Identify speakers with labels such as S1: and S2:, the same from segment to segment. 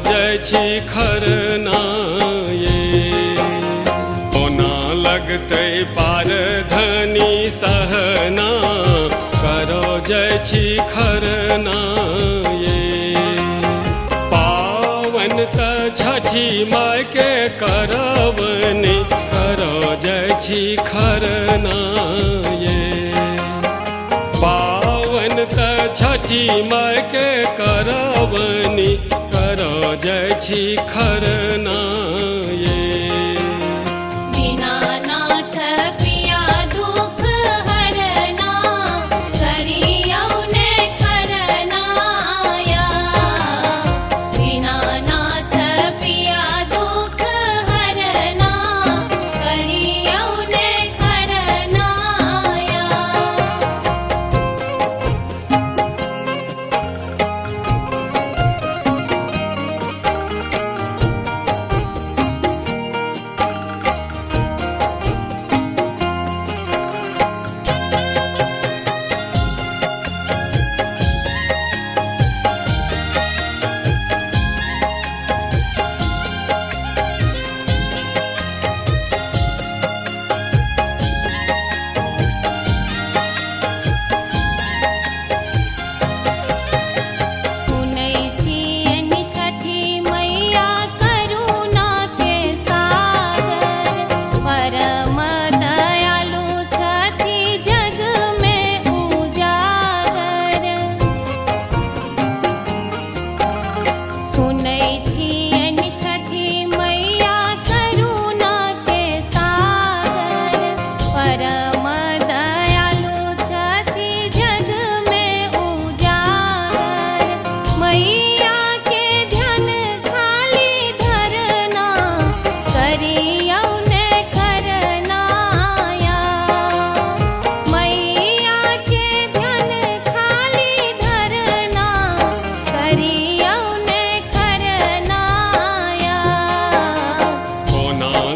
S1: जय छी खरना ये। ओना लगते पार धनी सहना, करो जय छी खरना ये। पावन त छठी माय के करवनी, करो जय छी खरना ये। पावन त छठी माय के करवनी, करो जय छी खरना ये।
S2: दीनानाथ पिया दुख हरना, करियौ ने खरनाया। दीनानाथ पिया दुख हरना, करियौ ने खरनाया।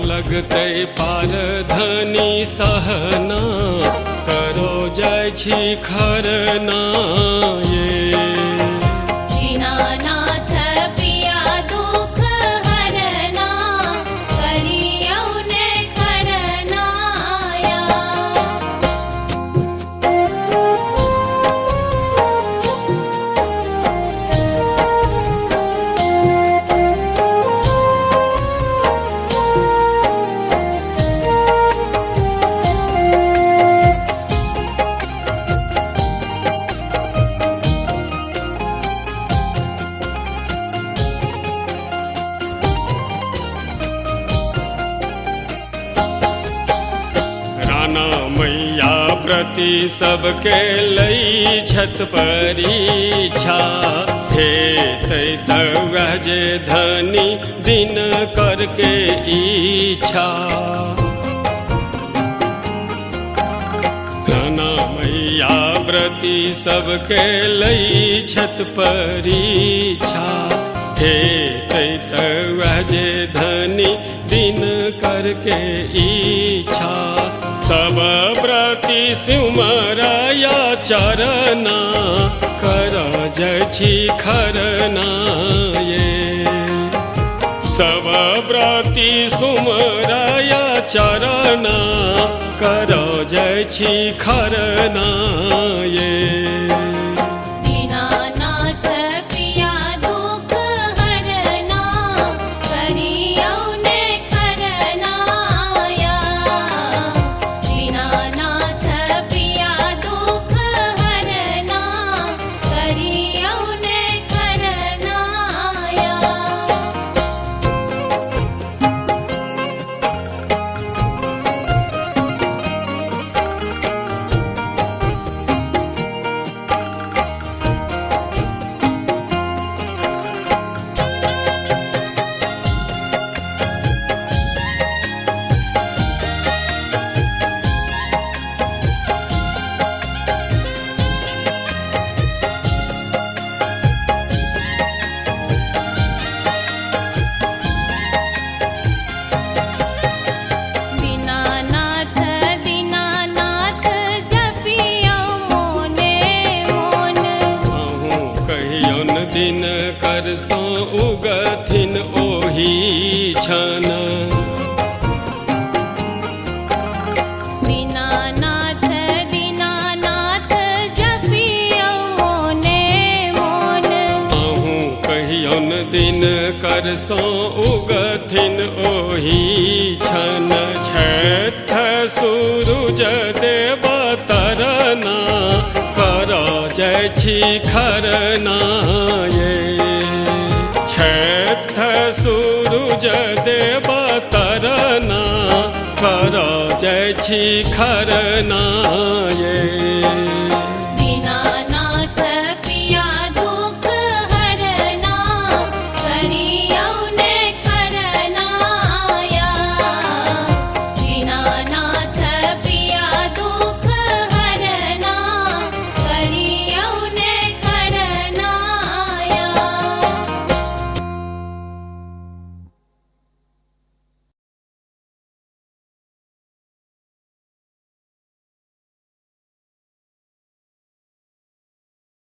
S1: लगते पार धनी सहना, करो जय छी खरना ये।
S2: दीनानाथ पिया दुख हरना, करियौ ने खरनाया।
S1: राना मैया प्रति सबके लई छत परीक्षा, हेतै त वह जे धनी दिन करके इच्छा। राना मैया प्रति सबके लई छत परीक्षा, हेतै त वह जे धनी दिन करके इच्छा। सब प्रति सिमराया चरना, कर जय छी खरना ये। सब प्रति सुमराया चरना, कर जय छी खरना ये।
S2: दीनानाथ पिया दुख हरना, करियौ ने खरनाया। दीनानाथ पिया दुख हरना, करियौ ने खरनाया।
S1: दिन कर सो उगत उगथिन ओही छन
S2: दीनानाथ दीनानाथ जपियौ मोने मोन
S1: अहूँ कहियौन दिन करसों उगथिन ओही छन छैठ सूरुज देव तरना कर जय छी खरना ये छैठ सूरुज देव तरना कर जय छी खरना ये